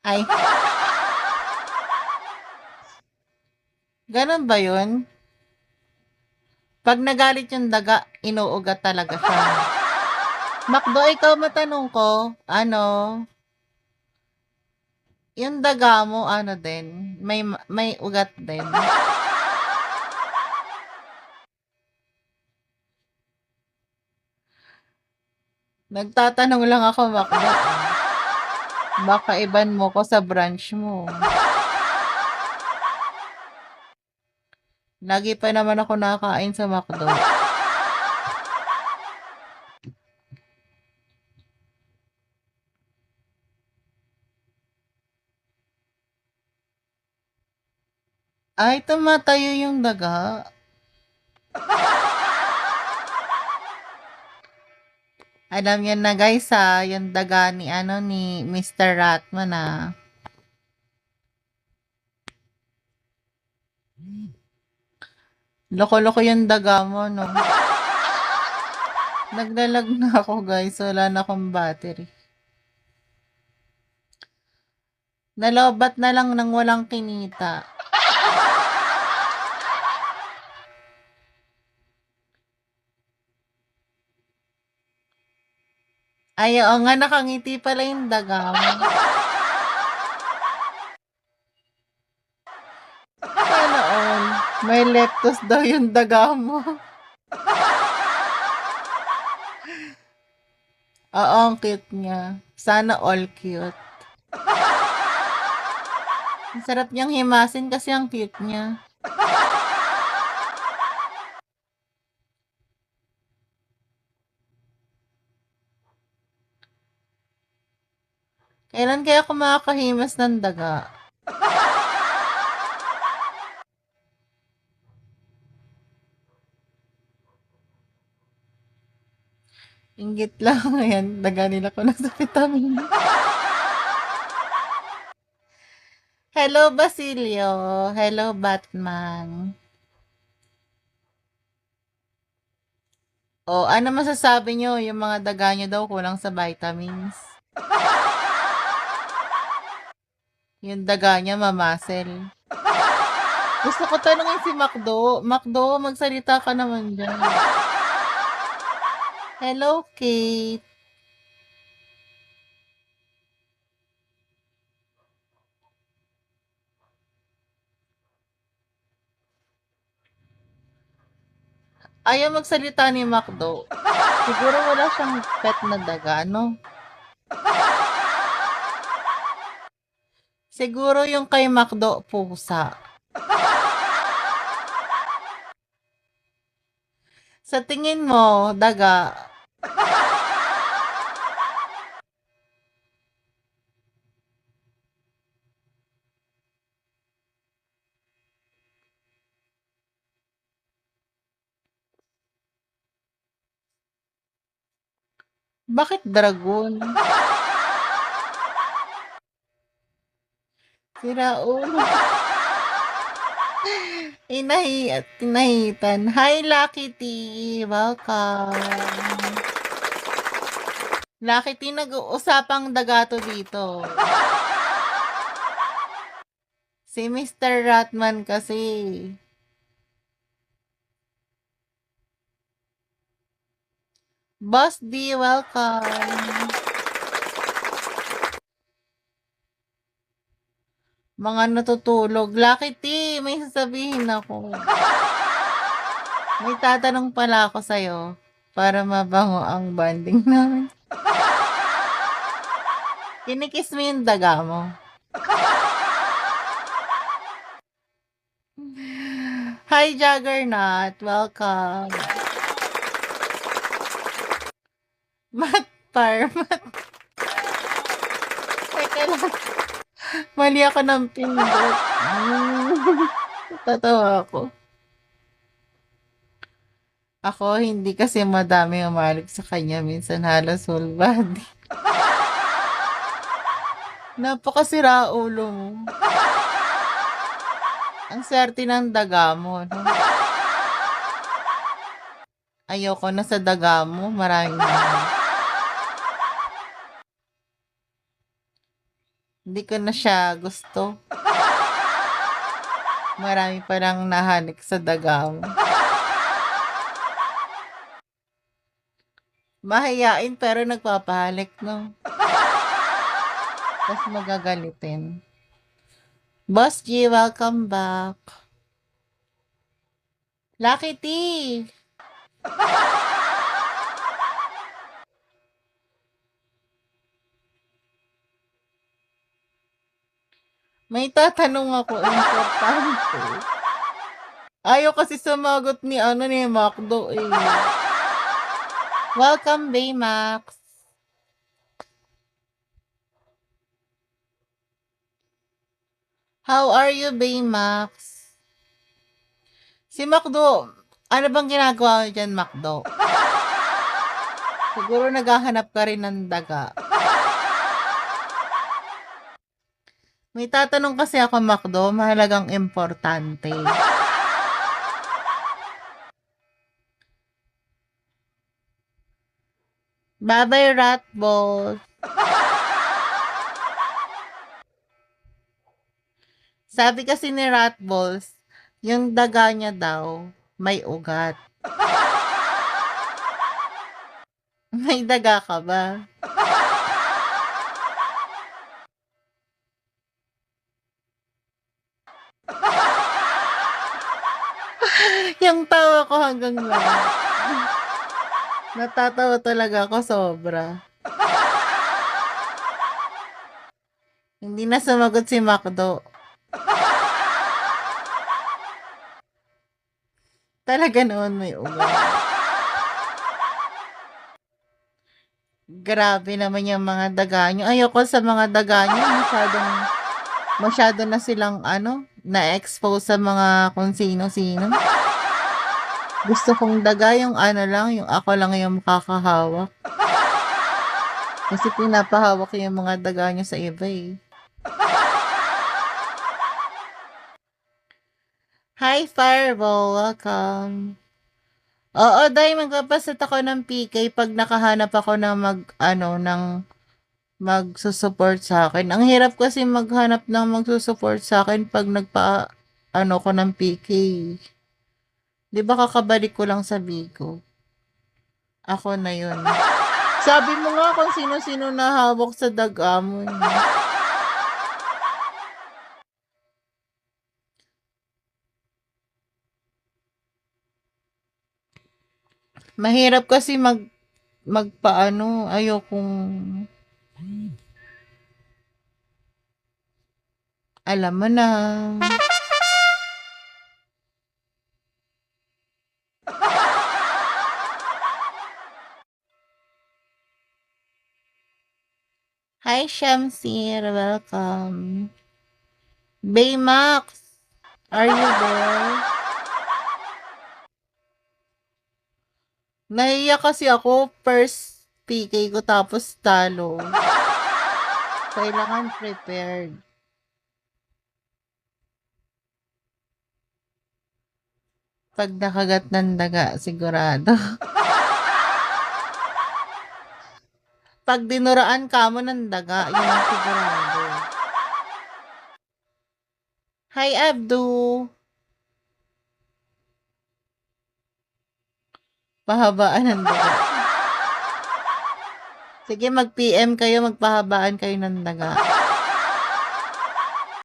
Ay, gano'n ba 'yun? 'Pag nagalit yung daga, inuugat talaga siya. McDo, ikaw matanong ko, ano, yung daga mo ano din, may ugat din? Nagtatanong lang ako, McDo, baka iban mo ko sa branch mo. Lagi pa naman ako nakakain sa McDo. Ay, tumatayo yung daga. Alam niyo na guys yung daga ni ano ni Mr. Ratman Loko-loko yung daga mo, no? Naglalag na ako guys, wala na akong battery. Nalobat na lang ng walang kinita. Ay, oo nga, nakangiti pala yung daga mo. Sana all. May leptos daw yung daga mo. Oo, ang cute niya. Sana all cute. Ang sarap niyang himasin kasi ang cute niya. Kailan kaya ako makakahimas ng daga? Inggit lang yan. Daga nila ko na sa vitamin. Hello, Basilio. Hello, Batman. O, ano masasabi nyo? Yung mga daga nyo daw kulang sa vitamins. Yung daga niya mamasel. Gusto ko tanungin si Macdo. Macdo, magsalita ka naman dyan. Hello, Kate. Ayaw magsalita ni Macdo. Siguro wala siyang pet na daga, no? Siguro yung kay Macdo, pusa. Sa tingin mo, daga, bakit dragon? Sira ulo. Tinahitan. Hi, Lucky T. Welcome. Lucky T, nag-uusapang dagato dito. Si Mr. Ratman kasi. Boss D, welcome. Mga natutulog. Lucky T, may sasabihin ako. May tatanong pala ako sa'yo para mabango ang bonding namin. Kinikiss mo yung daga mo. Hi, Juggernaut. Welcome. Matt Parmat. Teka lang. Mali ako ng pindot. Tatawa ako. Ako, hindi kasi madami umalik sa kanya. Minsan halos whole body. Napakasira ulo mo. Ang swerte ng daga mo, no? Ayoko na sa daga mo. Maraming naman. Hindi ko na siya gusto. Marami palang nahanik sa daga mo. Mahiyain pero nagpapahalik, no? Tas magagalitin. Boss G, welcome back. Lucky T! May tatanong ako, importante. Ayaw kasi sumagot ni Macdo eh. Welcome, Baymax. How are you, Baymax? Si Macdo, ano bang ginagawa mo dyan, Macdo? Siguro naghahanap ka rin ng daga. May tatanong kasi ako, Macdo, mahalagang importante. Bye-bye, Ratballs. Sabi kasi ni Ratballs, yung daga niya daw, may ugat. May daga ka ba? Yung tawa ko hanggang lang. Natatawa talaga ako sobra. Hindi na sumagot si Macdo. Talaga noon may ugat. Grabe naman yung mga daga nyo. Ayoko sa mga daga nyo. Masyado na silang na-expose sa mga kung sino-sino. Gusto kong daga yung lang, yung ako lang yung makakahawak. Kasi pinapahawak yung mga daga nyo sa iba eh. Hi, Fireball. Welcome. Oo, dahil magpapasit ako ng PK pag nakahanap ako ng magsusupport sa akin. Ang hirap kasi maghanap ng magsusupport sa akin pag ko ng PK. Di ba kakabalik ko lang sa Bigo? Ako na yun. Sabi mo nga kung sino-sino nahawak sa dagamon. Mahirap kasi magpaano, ayokong alam mo na. Hi, Shamsir. Welcome. Baymax, are you there? Nahiya kasi ako. First PK ko tapos talo. Kailangan prepared. Pag nakagat ng daga, sigurado. Pag dinuraan ka mo ng daga, yun ang sigurado. Hi, Abdu. Pahabaan ng daga. Sige, mag-PM kayo, magpahabaan kayo ng daga.